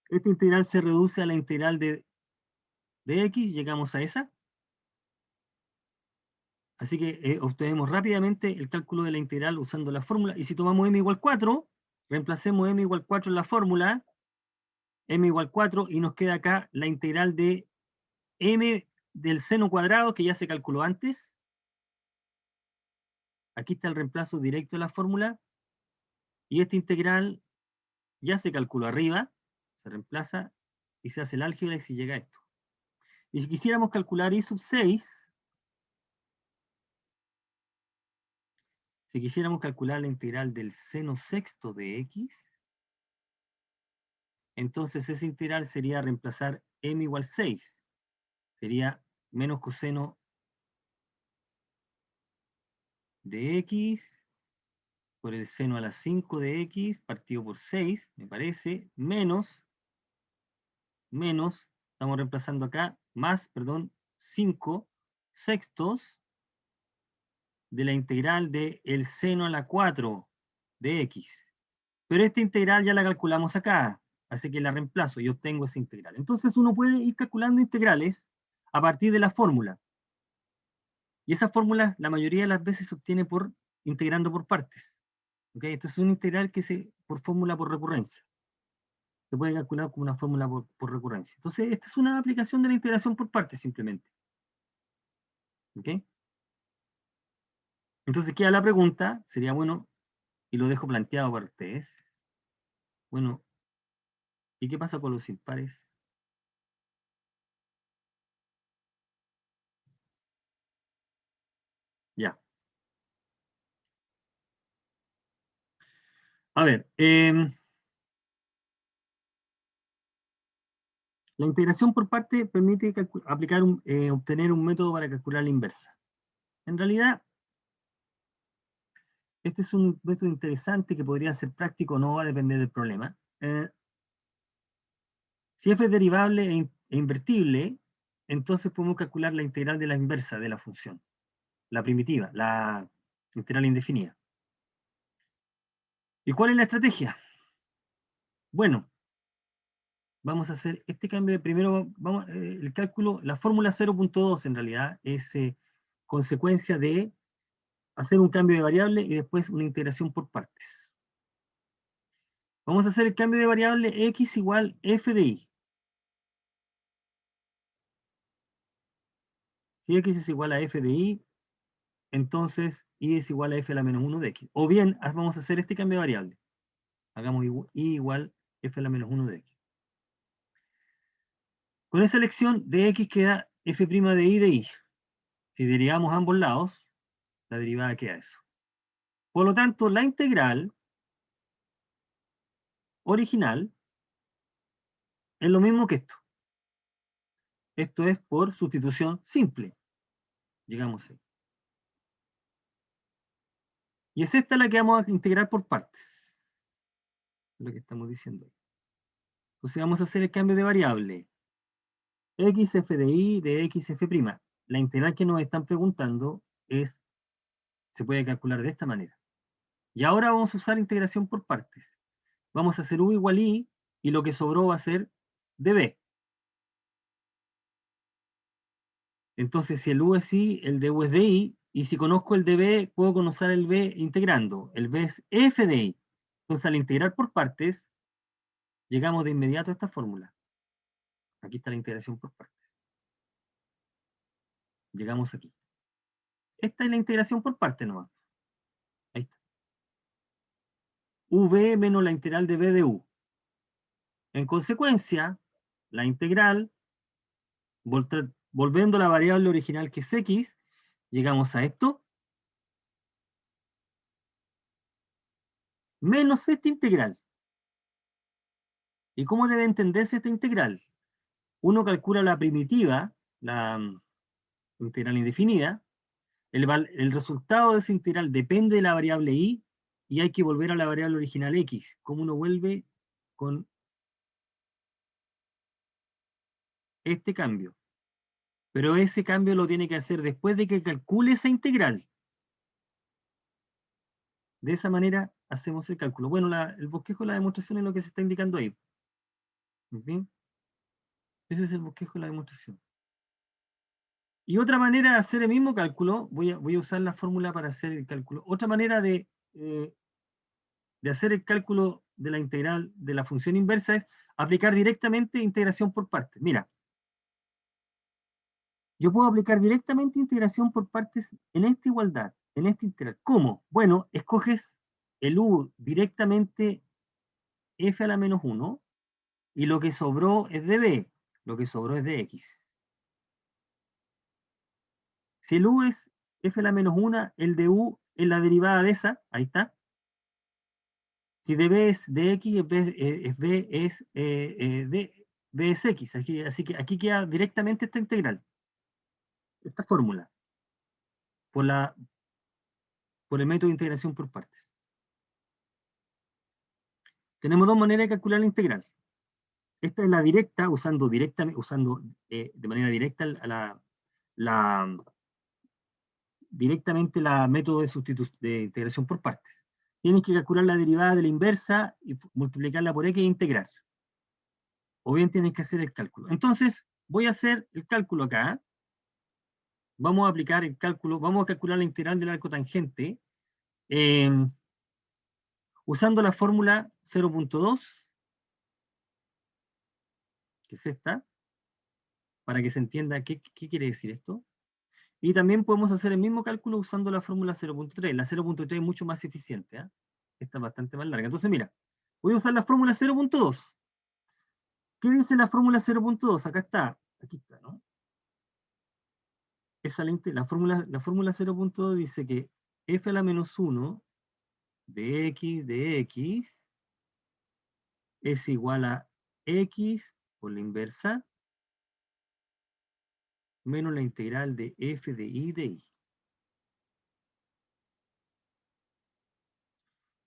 Esta integral se reduce a la integral de x, llegamos a esa. Así que obtenemos rápidamente el cálculo de la integral usando la fórmula. Y si tomamos m igual 4, reemplacemos m igual 4 en la fórmula, m igual 4, y nos queda acá la integral de m del seno cuadrado, que ya se calculó antes. Aquí está el reemplazo directo de la fórmula. Y esta integral ya se calculó arriba, se reemplaza, y se hace el álgebra y se llega a esto. Y si quisiéramos calcular i sub 6, si quisiéramos calcular la integral del seno sexto de x, entonces esa integral sería reemplazar m igual 6. Sería menos coseno de x por el seno a la 5 de x partido por 6, me parece, menos, estamos reemplazando acá, más, perdón, 5 sextos de la integral de el seno a la 4 de x. Pero esta integral ya la calculamos acá, así que la reemplazo y obtengo esa integral. Entonces uno puede ir calculando integrales a partir de la fórmula. Y esa fórmula la mayoría de las veces se obtiene integrando por partes. ¿Okay? Entonces es una integral por fórmula por recurrencia. Se puede calcular como una fórmula por recurrencia. Entonces esta es una aplicación de la integración por partes simplemente. ¿Okay? Entonces queda la pregunta, sería bueno, y lo dejo planteado para ustedes. Bueno, ¿y qué pasa con los impares? Ya. A ver, la integración por parte permite obtener un método para calcular la inversa. En realidad, este es un método interesante que podría ser práctico o no, va a depender del problema. Si f es derivable e invertible, entonces podemos calcular la integral de la inversa de la función, la primitiva, la integral indefinida. ¿Y cuál es la estrategia? Bueno, vamos a hacer este cambio de primero, el cálculo, la fórmula 0.2 en realidad es consecuencia de hacer un cambio de variable y después una integración por partes. Vamos a hacer el cambio de variable x igual f de y. Si x es igual a f de y, entonces y es igual a f a la menos 1 de x. O bien, vamos a hacer este cambio de variable. Hagamos y igual f a la menos 1 de x. Con esa elección de x queda f' de y de y. Si derivamos ambos lados, la derivada queda eso. Por lo tanto, la integral original es lo mismo que esto. Esto es por sustitución simple. Llegamos ahí. Y es esta la que vamos a integrar por partes. Lo que estamos diciendo. Entonces vamos a hacer el cambio de variable. X f de y de x f'. La integral que nos están preguntando se puede calcular de esta manera. Y ahora vamos a usar integración por partes. Vamos a hacer u igual y lo que sobró va a ser db. Entonces, si el u es i, el du es de y si conozco el db, puedo conocer el b integrando. El b es f de i. Entonces, al integrar por partes, llegamos de inmediato a esta fórmula. Aquí está la integración por partes. Llegamos aquí. Esta es la integración por partes nomás. Ahí está. v menos la integral de b de u. En consecuencia, la integral, volviendo a la variable original que es x, llegamos a esto, menos esta integral. ¿Y cómo debe entenderse esta integral? Uno calcula la primitiva, la integral indefinida, el resultado de esa integral depende de la variable y hay que volver a la variable original x. ¿Cómo uno vuelve con este cambio? Pero ese cambio lo tiene que hacer después de que calcule esa integral. De esa manera hacemos el cálculo. Bueno, el bosquejo de la demostración es lo que se está indicando ahí. ¿Sí? Ese es el bosquejo de la demostración. Y otra manera de hacer el mismo cálculo, voy a usar la fórmula para hacer el cálculo. Otra manera de hacer el cálculo de la integral de la función inversa es aplicar directamente integración por partes. Mira, yo puedo aplicar directamente integración por partes en esta igualdad, en esta integral. ¿Cómo? Bueno, escoges el u directamente f a la menos 1 y lo que sobró es de b, lo que sobró es de x. Si el u es f a la menos 1, el de u es la derivada de esa, ahí está. Si de b es de x, b es x. Así que aquí queda directamente esta integral, esta fórmula, por, por el método de integración por partes. Tenemos dos maneras de calcular la integral. Esta es la directa, usando de manera directa directamente la método de integración por partes. Tienes que calcular la derivada de la inversa y multiplicarla por x e integrar. O bien tienes que hacer el cálculo. Entonces, voy a hacer el cálculo acá. Vamos a aplicar el cálculo, vamos a calcular la integral del arco tangente usando la fórmula 0.2, que es esta, para que se entienda qué quiere decir esto. Y también podemos hacer el mismo cálculo usando la fórmula 0.3. La 0.3 es mucho más eficiente. Esta es bastante más larga. Entonces, mira, voy a usar la fórmula 0.2. ¿Qué dice la fórmula 0.2? Acá está. Aquí está, ¿no? La fórmula 0.2 dice que f a la menos 1 de x es igual a x por la inversa menos la integral de f de y de y.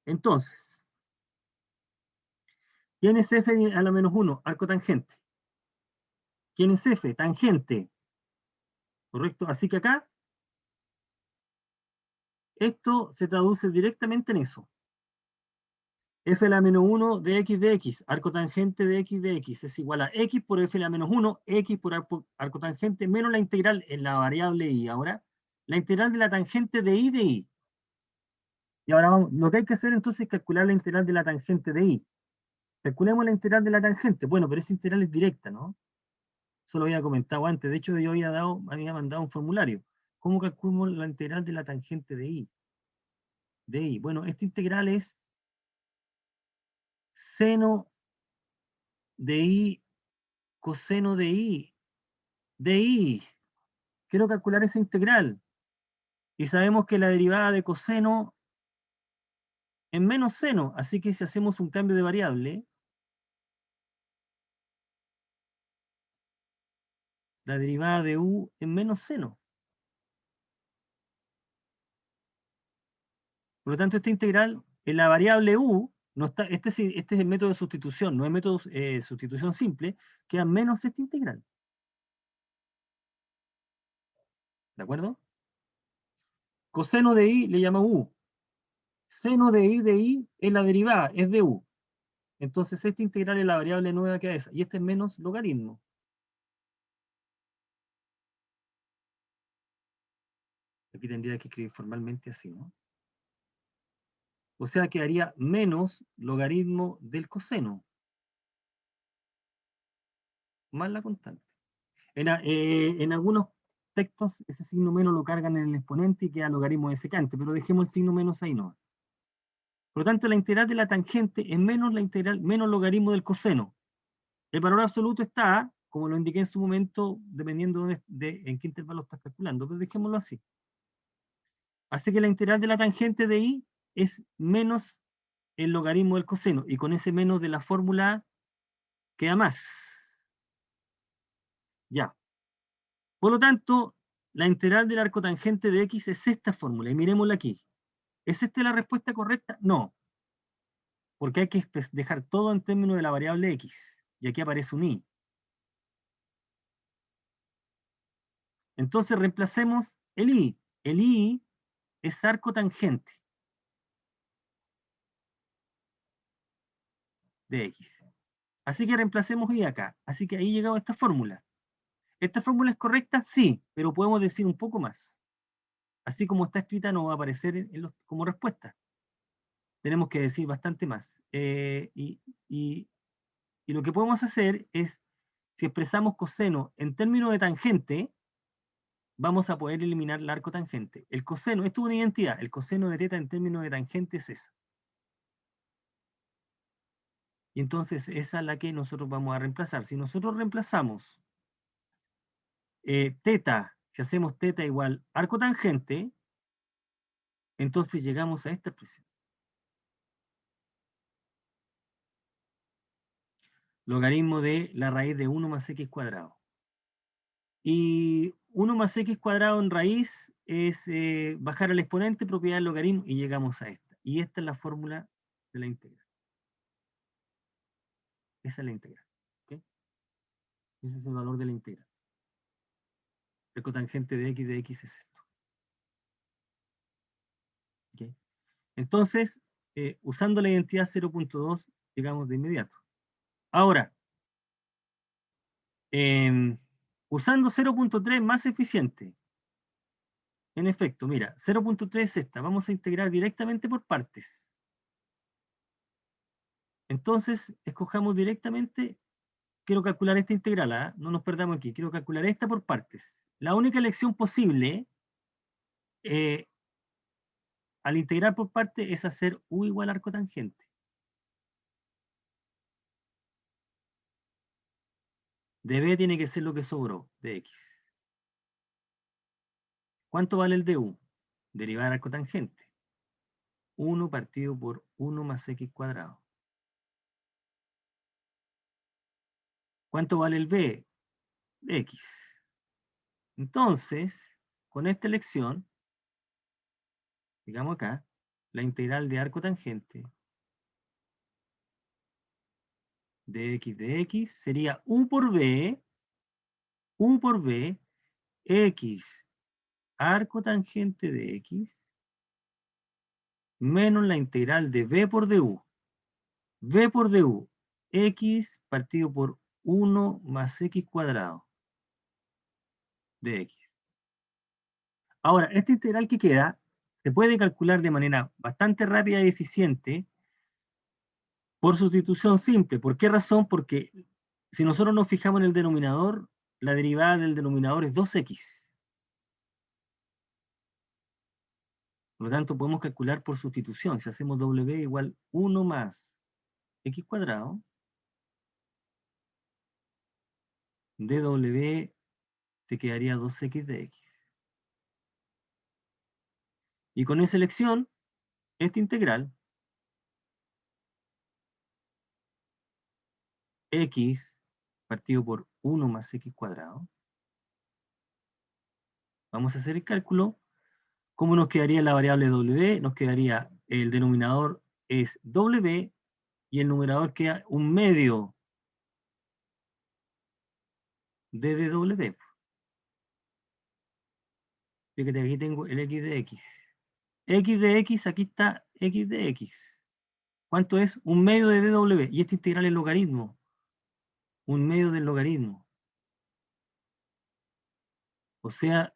Entonces, ¿quién es f a la menos 1? Arco tangente. ¿Quién es f? Tangente. ¿Correcto? Así que acá, esto se traduce directamente en eso. F a la menos 1 de x, arco tangente de x es igual a x por f a la menos 1, x por arco tangente, menos la integral en la variable y. Ahora, la integral de la tangente de y de y. Y ahora lo que hay que hacer entonces es calcular la integral de la tangente de y. Calculemos la integral de la tangente. Bueno, pero esa integral es directa, ¿no? Eso lo había comentado antes. De hecho, yo había mandado un formulario. ¿Cómo calculamos la integral de la tangente de y? De y. Bueno, esta integral es seno de y coseno de i. De i. Quiero calcular esa integral. Y sabemos que la derivada de coseno es menos seno. Así que si hacemos un cambio de variable, la derivada de u es menos seno. Por lo tanto, esta integral en la variable u, no está, este es el método de sustitución, no es método de sustitución simple, queda menos esta integral. ¿De acuerdo? Coseno de i le llamo u. Seno de i es la derivada, es de u. Entonces esta integral es la variable nueva que es esa. Y este es menos logaritmo. Aquí tendría que escribir formalmente así, ¿no? O sea, quedaría menos logaritmo del coseno, más la constante. En algunos textos ese signo menos lo cargan en el exponente y queda logaritmo de secante, pero dejemos el signo menos ahí, no. Por lo tanto, la integral de la tangente es menos la integral, menos logaritmo del coseno. El valor absoluto está, como lo indiqué en su momento, dependiendo de en qué intervalo estás calculando, pero dejémoslo así. Así que la integral de la tangente de i es menos el logaritmo del coseno, y con ese menos de la fórmula queda más. Ya. Por lo tanto, la integral del arco tangente de x es esta fórmula, y miremosla aquí. ¿Es esta la respuesta correcta? No, porque hay que dejar todo en términos de la variable x, y aquí aparece un i. Entonces reemplacemos el i. El i es arco tangente de x. Así que reemplacemos i acá. Así que ahí llegado a esta fórmula. ¿Esta fórmula es correcta? Sí, pero podemos decir un poco más. Así como está escrita no va a aparecer como respuesta. Tenemos que decir bastante más. Y lo que podemos hacer es, si expresamos coseno en términos de tangente, vamos a poder eliminar el arco tangente. El coseno, esto es una identidad, el coseno de teta en términos de tangente es esa. Y entonces esa es la que nosotros vamos a reemplazar. Si nosotros reemplazamos teta, si hacemos teta igual arco tangente, entonces llegamos a esta expresión. Logaritmo de la raíz de 1 más x cuadrado. Y 1 más x cuadrado en raíz es bajar al exponente, propiedad del logaritmo, y llegamos a esta. Y esta es la fórmula de la integral. Esa es la integral. ¿Okay? Ese es el valor de la integral. El cotangente de x es esto. ¿Okay? Entonces, usando la identidad 0.2, llegamos de inmediato. Ahora, usando 0.3 más eficiente. En efecto, mira, 0.3 es esta. Vamos a integrar directamente por partes. Entonces, escojamos directamente, quiero calcular esta integral, ¿ah? No nos perdamos aquí, quiero calcular esta por partes. La única elección posible eh, al integrar por partes es hacer u igual arco tangente. De b tiene que ser lo que sobró, de x. ¿Cuánto vale el de u? Derivar arco tangente. 1 partido por 1 más x cuadrado. ¿Cuánto vale el b? X. Entonces, con esta elección, digamos acá, la integral de arco tangente de x sería u por b, x arco tangente de x, menos la integral de b por du. b por du, x partido por 1 más x cuadrado de x. Ahora, esta integral que queda se puede calcular de manera bastante rápida y eficiente por sustitución simple. ¿Por qué razón? Porque si nosotros nos fijamos en el denominador, la derivada del denominador es 2x. Por lo tanto, podemos calcular por sustitución. Si hacemos w igual 1 más x cuadrado, dw te quedaría 2x de x. Y con esa elección, esta integral, x partido por 1 más x cuadrado, vamos a hacer el cálculo. ¿Cómo nos quedaría la variable w? Nos quedaría el denominador es w y el numerador queda un medio de dw. Fíjate, aquí tengo el x de x. X de x, aquí está x de x. ¿Cuánto es? Un medio de dw. Y esta integral es logaritmo. Un medio del logaritmo. O sea,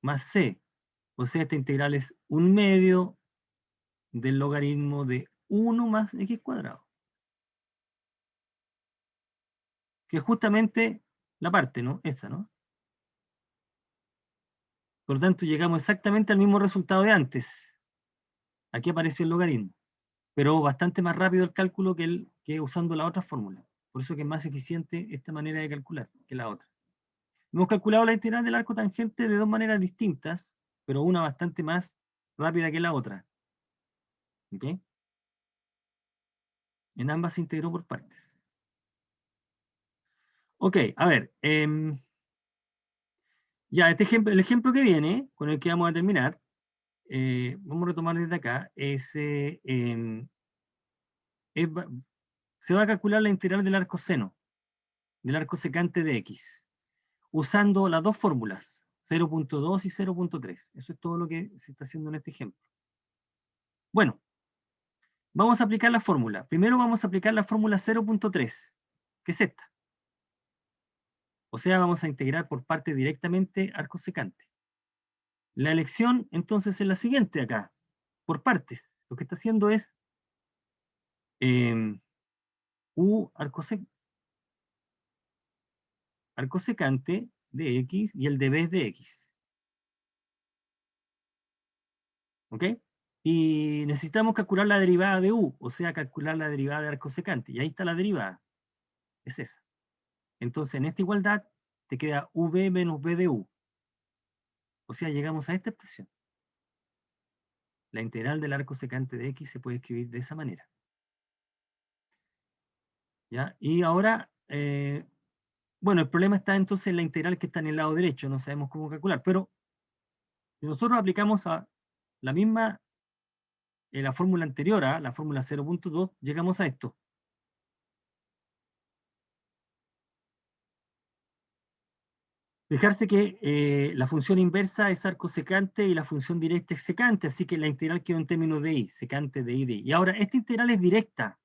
más c. O sea, esta integral es un medio del logaritmo de 1 más x cuadrado. Que es justamente la parte, ¿no? Esta, ¿no? Por lo tanto, llegamos exactamente al mismo resultado de antes. Aquí apareció el logaritmo. Pero bastante más rápido el cálculo que usando la otra fórmula. Por eso que es más eficiente esta manera de calcular que la otra. Hemos calculado la integral del arco tangente de dos maneras distintas, pero una bastante más rápida que la otra. ¿Ok? En ambas se integró por partes. Ok, a ver. Ya, este ejemplo, el ejemplo que viene, con el que vamos a terminar, vamos a retomar desde acá, se va a calcular la integral del arco seno, del arco secante de x, usando las dos fórmulas, 0.2 y 0.3. Eso es todo lo que se está haciendo en este ejemplo. Bueno, vamos a aplicar la fórmula. Primero vamos a aplicar la fórmula 0.3, que es esta. O sea, vamos a integrar por parte directamente arco secante. La elección entonces es la siguiente acá, por partes. Lo que está haciendo es u arco secante de x y el de b es de x. ¿Ok? Y necesitamos calcular la derivada de u, o sea, calcular la derivada de arco secante. Y ahí está la derivada. Es esa. Entonces, en esta igualdad te queda v menos b de u. O sea, llegamos a esta expresión. La integral del arco secante de x se puede escribir de esa manera. ¿Ya? Y ahora, bueno, el problema está entonces en la integral que está en el lado derecho. No sabemos cómo calcular. Pero si nosotros aplicamos a la misma, la fórmula anterior, a la fórmula 0.2, llegamos a esto. Fijarse que la función inversa es arco secante y la función directa es secante, así que la integral quedó en términos de i, secante de i de i. Y ahora, esta integral es directa.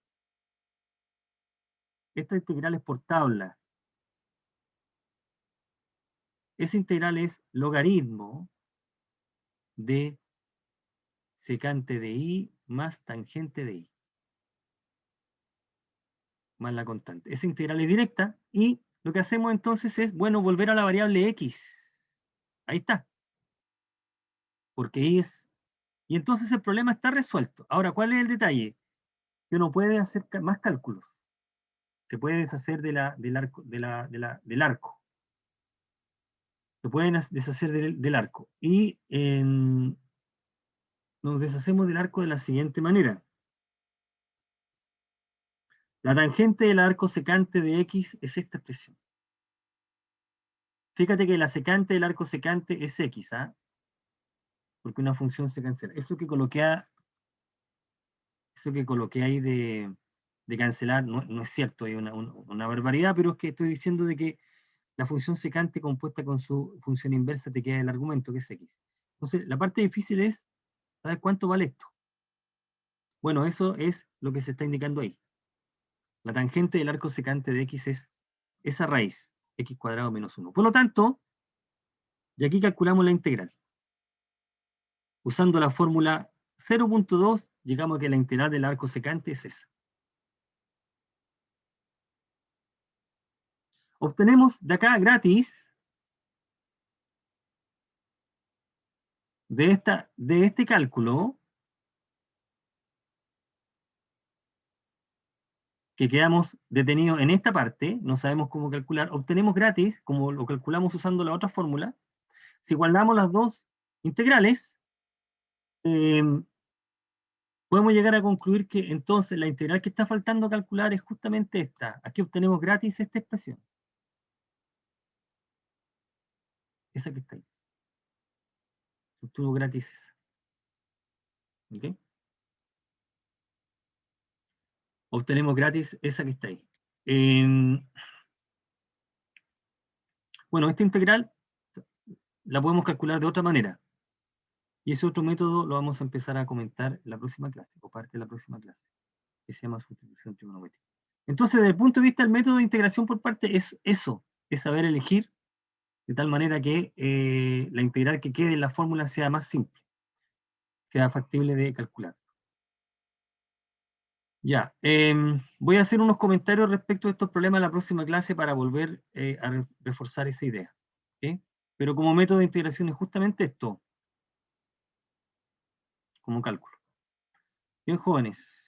Esta integral es por tabla. Esa integral es logaritmo de secante de i más tangente de i, más la constante. Esa integral es directa y lo que hacemos entonces es, bueno, volver a la variable x. Ahí está. Porque i es... Y entonces el problema está resuelto. Ahora, ¿cuál es el detalle? Que uno puede hacer más cálculos. Se puede deshacer del arco, del arco. Se pueden deshacer del arco. Y nos deshacemos del arco de la siguiente manera. La tangente del arco secante de x es esta expresión. Fíjate que la secante del arco secante es x, ¿ah? Porque una función se cancela. Eso que coloqué ahí de cancelar no es cierto, hay una barbaridad, pero es que estoy diciendo de que la función secante compuesta con su función inversa te queda el argumento, que es x. Entonces, la parte difícil es, ¿sabes cuánto vale esto? Bueno, eso es lo que se está indicando ahí. La tangente del arco secante de x es esa raíz, x cuadrado menos 1. Por lo tanto, de aquí calculamos la integral. Usando la fórmula 0.2, llegamos a que la integral del arco secante es esa. Obtenemos de acá gratis, de este cálculo, que quedamos detenidos en esta parte, no sabemos cómo calcular, obtenemos gratis, como lo calculamos usando la otra fórmula, si guardamos las dos integrales, podemos llegar a concluir que entonces la integral que está faltando calcular es justamente esta. Aquí obtenemos gratis esta expresión. Esa que está ahí. Obtuvo gratis esa. ¿Ok? Obtenemos gratis esa que está ahí. Bueno, esta integral la podemos calcular de otra manera. Y ese otro método lo vamos a empezar a comentar en la próxima clase, o parte de la próxima clase, que se llama sustitución trigonométrica. Entonces, desde el punto de vista del método de integración por parte, es eso, es saber elegir de tal manera que la integral que quede en la fórmula sea más simple, sea factible de calcular. Ya, voy a hacer unos comentarios respecto a estos problemas en la próxima clase para volver a reforzar esa idea. ¿Okay? Pero como método de integración es justamente esto, como cálculo. Bien, jóvenes.